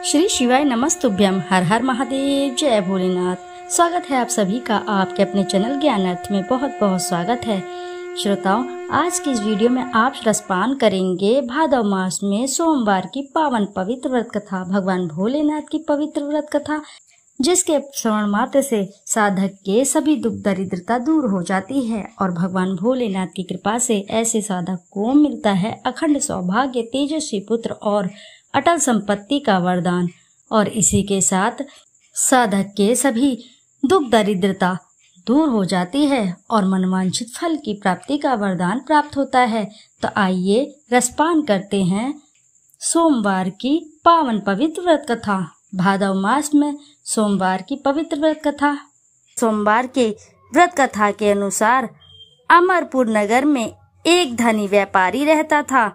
श्री शिवाय नमस्तुभ्यम। हर हर महादेव, जय भोलेनाथ। स्वागत है आप सभी का आपके अपने चैनल ज्ञानार्थ में। बहुत बहुत स्वागत है श्रोताओं। आज की इस वीडियो में आप रसपान करेंगे भादव मास में सोमवार की पावन पवित्र व्रत कथा, भगवान भोलेनाथ की पवित्र व्रत कथा, जिसके श्रवण मात्र से साधक के सभी दुख दरिद्रता दूर हो जाती है और भगवान भोलेनाथ की कृपा से ऐसे साधक को मिलता है अखंड सौभाग्य, तेजस्वी पुत्र और अटल संपत्ति का वरदान। और इसी के साथ साधक के सभी दुख दरिद्रता दूर हो जाती है और मनवांछित फल की प्राप्ति का वरदान प्राप्त होता है। तो आइए रसपान करते हैं सोमवार की पावन पवित्र व्रत कथा, भादव मास में सोमवार की पवित्र व्रत कथा। सोमवार के व्रत कथा के अनुसार अमरपुर नगर में एक धनी व्यापारी रहता था।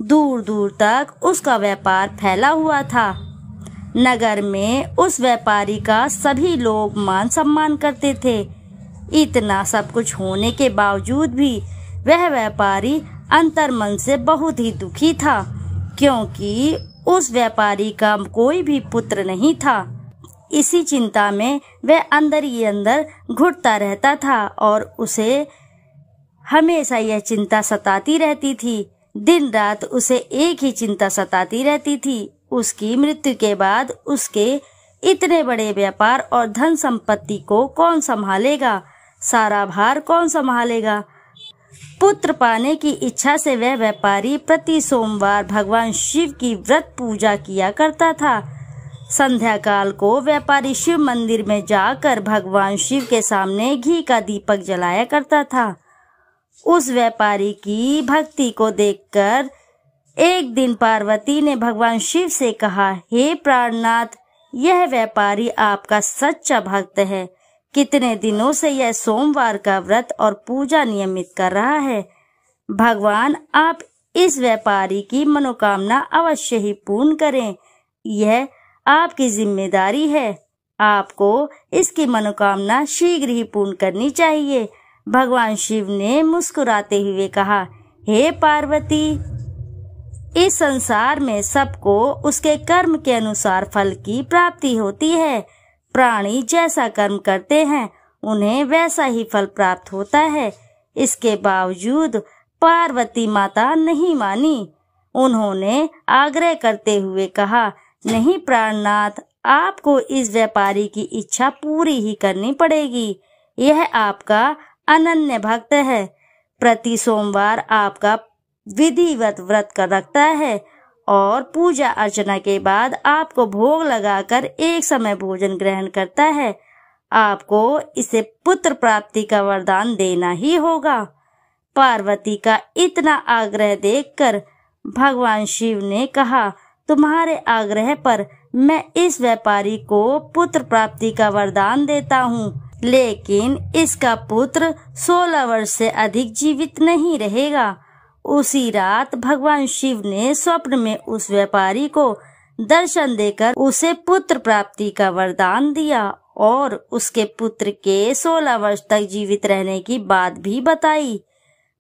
दूर दूर तक उसका व्यापार फैला हुआ था। नगर में उस व्यापारी का सभी लोग मान सम्मान करते थे। इतना सब कुछ होने के बावजूद भी वह व्यापारी अंतर्मन से बहुत ही दुखी था, क्योंकि उस व्यापारी का कोई भी पुत्र नहीं था। इसी चिंता में वह अंदर ही अंदर घुटता रहता था और उसे हमेशा यह चिंता सताती रहती थी। दिन रात उसे एक ही चिंता सताती रहती थी। उसकी मृत्यु के बाद उसके इतने बड़े व्यापार और धन संपत्ति को कौन संभालेगा, सारा भार कौन संभालेगा। पुत्र पाने की इच्छा से वह व्यापारी प्रति सोमवार भगवान शिव की व्रत पूजा किया करता था। संध्या काल को व्यापारी शिव मंदिर में जाकर भगवान शिव के सामने घी का दीपक जलाया करता था। उस व्यापारी की भक्ति को देखकर एक दिन पार्वती ने भगवान शिव से कहा, हे प्राणनाथ, यह व्यापारी आपका सच्चा भक्त है। कितने दिनों से यह सोमवार का व्रत और पूजा नियमित कर रहा है। भगवान आप इस व्यापारी की मनोकामना अवश्य ही पूर्ण करें। यह आपकी जिम्मेदारी है। आपको इसकी मनोकामना शीघ्र ही पूर्ण करनी चाहिए। भगवान शिव ने मुस्कुराते हुए कहा, हे पार्वती, इस संसार में सबको उसके कर्म के अनुसार फल की प्राप्ति होती है। प्राणी जैसा कर्म करते हैं उन्हें वैसा ही फल प्राप्त होता है। इसके बावजूद पार्वती माता नहीं मानी। उन्होंने आग्रह करते हुए कहा, नहीं प्राणनाथ, आपको इस व्यापारी की इच्छा पूरी ही करनी पड़ेगी। यह आपका अनन्य भक्त है। प्रति सोमवार आपका विधिवत व्रत कर रखता है और पूजा अर्चना के बाद आपको भोग लगाकर एक समय भोजन ग्रहण करता है। आपको इसे पुत्र प्राप्ति का वरदान देना ही होगा। पार्वती का इतना आग्रह देखकर भगवान शिव ने कहा, तुम्हारे आग्रह पर मैं इस व्यापारी को पुत्र प्राप्ति का वरदान देता हूँ, लेकिन इसका पुत्र 16 वर्ष से अधिक जीवित नहीं रहेगा। उसी रात भगवान शिव ने स्वप्न में उस व्यापारी को दर्शन देकर उसे पुत्र प्राप्ति का वरदान दिया और उसके पुत्र के 16 वर्ष तक जीवित रहने की बात भी बताई।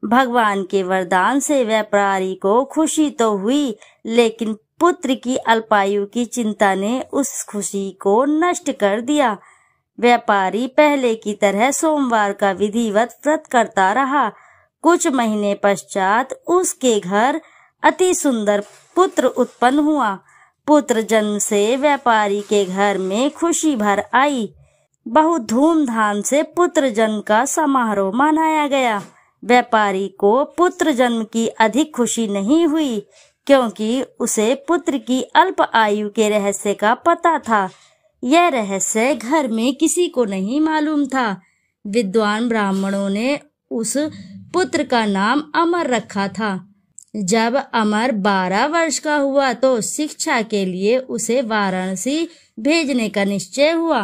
भगवान के वरदान से व्यापारी को खुशी तो हुई, लेकिन पुत्र की अल्पायु की चिंता ने उस खुशी को नष्ट कर दिया। व्यापारी पहले की तरह सोमवार का विधिवत व्रत करता रहा। कुछ महीने पश्चात उसके घर अति सुंदर पुत्र उत्पन्न हुआ। पुत्र जन्म से व्यापारी के घर में खुशी भर आई। बहुत धूमधाम से पुत्र जन्म का समारोह मनाया गया। व्यापारी को पुत्र जन्म की अधिक खुशी नहीं हुई, क्योंकि उसे पुत्र की अल्प आयु के रहस्य का पता था। यह रहस्य घर में किसी को नहीं मालूम था। विद्वान ब्राह्मणों ने उस पुत्र का नाम अमर रखा था। जब अमर 12 वर्ष का हुआ तो शिक्षा के लिए उसे वाराणसी भेजने का निश्चय हुआ।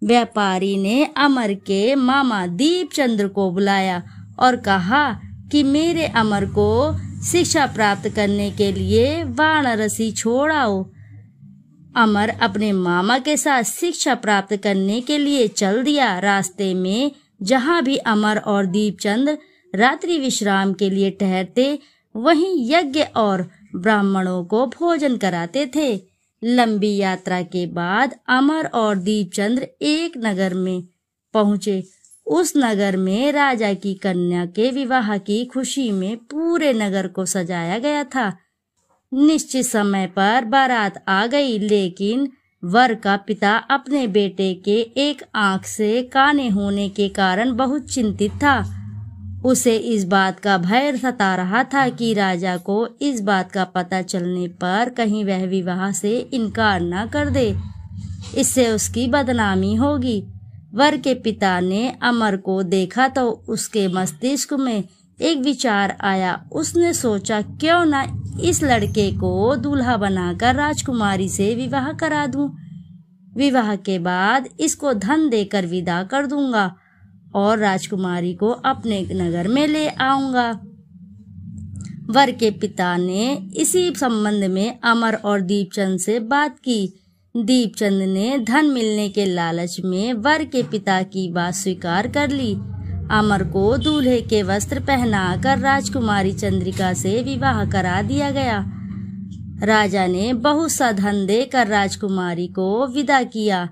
व्यापारी ने अमर के मामा दीपचंद्र को बुलाया और कहा कि मेरे अमर को शिक्षा प्राप्त करने के लिए वाराणसी छोड़ आओ। अमर अपने मामा के साथ शिक्षा प्राप्त करने के लिए चल दिया। रास्ते में जहाँ भी अमर और दीपचंद्र रात्रि विश्राम के लिए ठहरते, वहीं यज्ञ और ब्राह्मणों को भोजन कराते थे। लंबी यात्रा के बाद अमर और दीपचंद्र एक नगर में पहुंचे। उस नगर में राजा की कन्या के विवाह की खुशी में पूरे नगर को सजाया गया था। निश्चित समय पर बारात आ गई, लेकिन वर का पिता अपने बेटे के एक आंख से काने होने के कारण बहुत चिंतित था। उसे इस बात का भय सता रहा था कि राजा को इस बात का पता चलने पर कहीं वह विवाह से इनकार न कर दे, इससे उसकी बदनामी होगी। वर के पिता ने अमर को देखा तो उसके मस्तिष्क में एक विचार आया। उसने सोचा, क्यों न इस लड़के को दूल्हा बनाकर राजकुमारी से विवाह करा दूं। विवाह के बाद इसको धन देकर विदा कर दूंगा और राजकुमारी को अपने नगर में ले आऊंगा। वर के पिता ने इसी संबंध में अमर और दीपचंद से बात की। दीपचंद ने धन मिलने के लालच में वर के पिता की बात स्वीकार कर ली। अमर को दूल्हे के वस्त्र पहनाकर राजकुमारी चंद्रिका से विवाह करा दिया गया। राजा ने बहुत सा धन देकर राजकुमारी को विदा किया।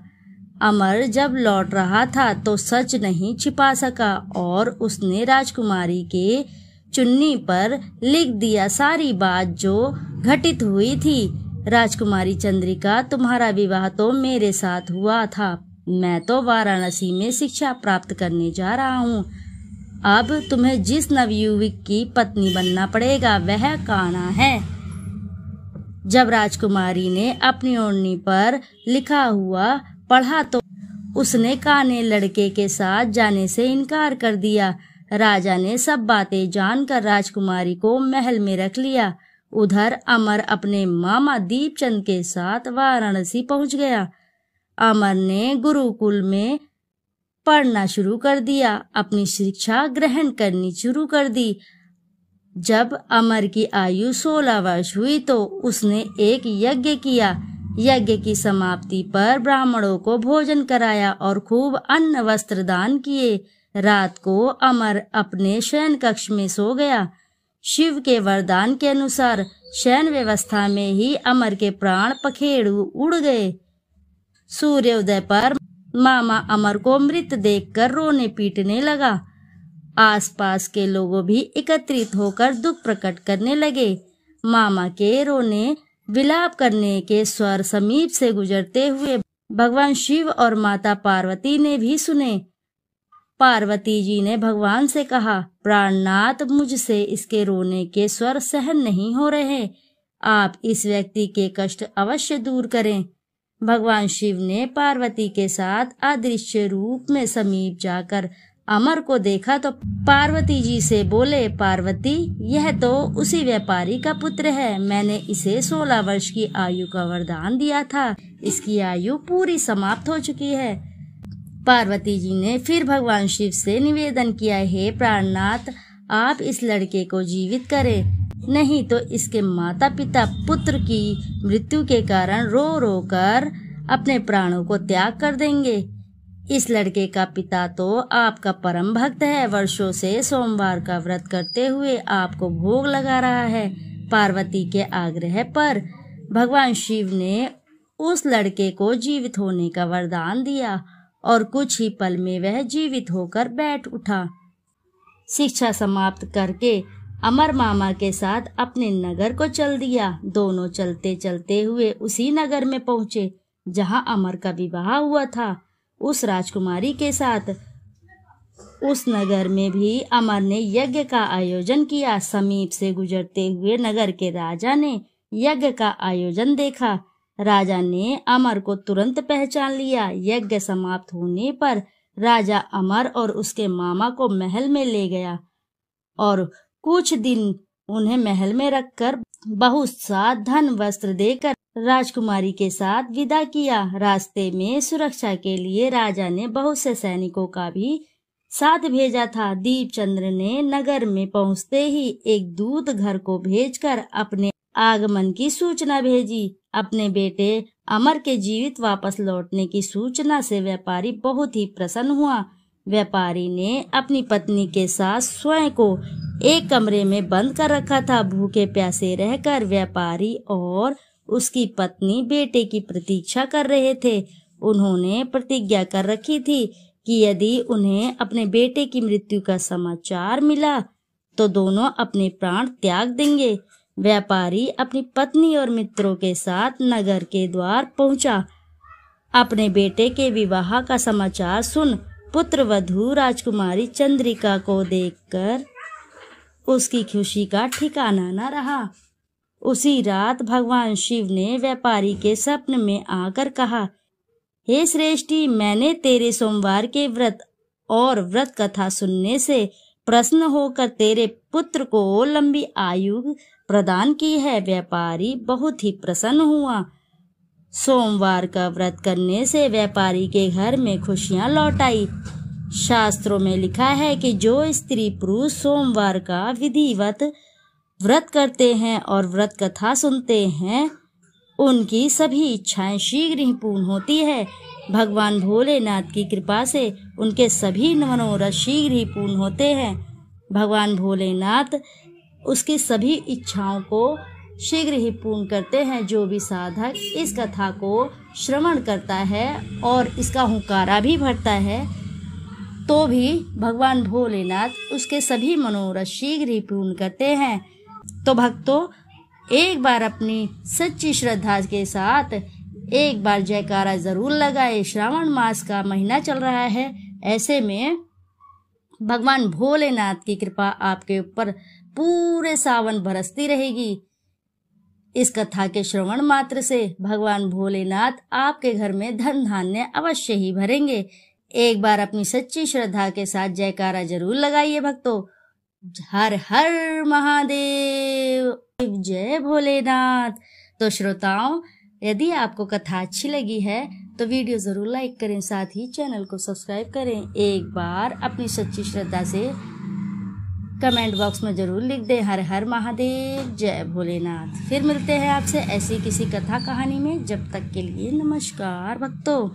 अमर जब लौट रहा था तो सच नहीं छिपा सका और उसने राजकुमारी के चुन्नी पर लिख दिया सारी बात जो घटित हुई थी। राजकुमारी चंद्रिका, तुम्हारा विवाह तो मेरे साथ हुआ था। मैं तो वाराणसी में शिक्षा प्राप्त करने जा रहा हूँ। अब तुम्हें जिस नवयुवक की पत्नी बनना पड़ेगा वह कान्हा है। जब राजकुमारी ने अपनी ओढ़नी पर लिखा हुआ पढ़ा तो उसने काने लड़के के साथ जाने से इनकार कर दिया। राजा ने सब बातें जानकर राजकुमारी को महल में रख लिया। उधर अमर अपने मामा दीपचंद के साथ वाराणसी पहुंच गया। अमर ने गुरुकुल में पढ़ना शुरू कर दिया, अपनी शिक्षा ग्रहण करनी शुरू कर दी। जब अमर की आयु 16 वर्ष हुई तो उसने एक यज्ञ किया। यज्ञ की समाप्ति पर ब्राह्मणों को भोजन कराया और खूब अन्न वस्त्र दान किए। रात को अमर अपने शयन कक्ष में सो गया। शिव के वरदान के अनुसार शयन व्यवस्था में ही अमर के प्राण पखेरु उड़ गए। सूर्योदय पर मामा अमर को मृत देखकर रोने पीटने लगा। आसपास के लोगों भी एकत्रित होकर दुख प्रकट करने लगे। मामा के रोने विलाप करने के स्वर समीप से गुजरते हुए भगवान शिव और माता पार्वती ने भी सुने। पार्वती जी ने भगवान से कहा, प्राणनाथ, मुझसे इसके रोने के स्वर सहन नहीं हो रहे। आप इस व्यक्ति के कष्ट अवश्य दूर करें। भगवान शिव ने पार्वती के साथ अदृश्य रूप में समीप जाकर अमर को देखा तो पार्वती जी से बोले, पार्वती, यह तो उसी व्यापारी का पुत्र है। मैंने इसे 16 वर्ष की आयु का वरदान दिया था। इसकी आयु पूरी समाप्त हो चुकी है। पार्वती जी ने फिर भगवान शिव से निवेदन किया, हे प्राणनाथ, आप इस लड़के को जीवित करें, नहीं तो इसके माता पिता पुत्र की मृत्यु के कारण रो रो कर अपने प्राणों को त्याग कर देंगे। इस लड़के का पिता तो आपका परम भक्त है। वर्षों से सोमवार का व्रत करते हुए आपको भोग लगा रहा है। पार्वती के आग्रह पर भगवान शिव ने उस लड़के को जीवित होने का वरदान दिया और कुछ ही पल में वह जीवित होकर बैठ उठा। शिक्षा समाप्त करके अमर मामा के साथ अपने नगर को चल दिया। दोनों चलते चलते हुए उसी नगर में पहुंचे जहां अमर का विवाह हुआ था, उस राजकुमारी के साथ। उस नगर में भी अमर ने यज्ञ का आयोजन किया। समीप से गुजरते हुए नगर के राजा ने यज्ञ का आयोजन देखा। राजा ने अमर को तुरंत पहचान लिया। यज्ञ समाप्त होने पर राजा अमर और उसके मामा को महल में ले गया और कुछ दिन उन्हें महल में रखकर बहुत सा धन वस्त्र देकर राजकुमारी के साथ विदा किया। रास्ते में सुरक्षा के लिए राजा ने बहुत से सैनिकों का भी साथ भेजा था। दीपचंद्र ने नगर में पहुंचते ही एक दूत घर को भेजकर अपने आगमन की सूचना भेजी। अपने बेटे अमर के जीवित वापस लौटने की सूचना से व्यापारी बहुत ही प्रसन्न हुआ। व्यापारी ने अपनी पत्नी के साथ स्वयं को एक कमरे में बंद कर रखा था। भूखे प्यासे रहकर व्यापारी और उसकी पत्नी बेटे की प्रतीक्षा कर रहे थे। उन्होंने प्रतिज्ञा कर रखी थी कि यदि उन्हें अपने बेटे की मृत्यु का समाचार मिला तो दोनों अपने प्राण त्याग देंगे। व्यापारी अपनी पत्नी और मित्रों के साथ नगर के द्वार पहुंचा। अपने बेटे के विवाह का समाचार सुन पुत्रवधू राजकुमारी चंद्रिका को देखकर उसकी खुशी का ठिकाना न रहा। उसी रात भगवान शिव ने व्यापारी के स्वप्न में आकर कहा, हे श्रेष्ठी, मैंने तेरे सोमवार के व्रत और व्रत कथा सुनने से प्रसन्न होकर तेरे पुत्र को लंबी आयु प्रदान की है। व्यापारी बहुत ही प्रसन्न हुआ। सोमवार का व्रत करने से व्यापारी के घर में खुशियां लौट आई। शास्त्रों में लिखा है कि जो स्त्री पुरुष सोमवार का विधिवत व्रत करते हैं और व्रत कथा सुनते हैं, उनकी सभी इच्छाएं शीघ्र ही पूर्ण होती है। भगवान भोलेनाथ की कृपा से उनके सभी मनोरथ शीघ्र ही पूर्ण होते हैं। भगवान भोलेनाथ उसकी सभी इच्छाओं को शीघ्र ही पूर्ण करते हैं। जो भी साधक इस कथा को श्रवण करता है और इसका हुंकारा भी भरता है तो भी भगवान भोलेनाथ उसके सभी मनोरथ शीघ्र ही पूर्ण करते हैं। तो भक्तों, एक बार अपनी सच्ची श्रद्धा के साथ एक बार जयकारा जरूर लगाए। श्रावण मास का महीना चल रहा है, ऐसे में भगवान भोलेनाथ की कृपा आपके ऊपर पूरे सावन बरसती रहेगी। इस कथा के श्रवण मात्र से भगवान भोलेनाथ आपके घर में धन धान्य अवश्य ही भरेंगे। एक बार अपनी सच्ची श्रद्धा के साथ जयकारा जरूर लगाइए भक्तों। हर हर महादेव, जय भोलेनाथ। तो श्रोताओं, यदि आपको कथा अच्छी लगी है तो वीडियो जरूर लाइक करें, साथ ही चैनल को सब्सक्राइब करें। एक बार अपनी सच्ची श्रद्धा से कमेंट बॉक्स में जरूर लिख दें, हर हर महादेव, जय भोलेनाथ। फिर मिलते हैं आपसे ऐसी किसी कथा कहानी में। जब तक के लिए नमस्कार भक्तों।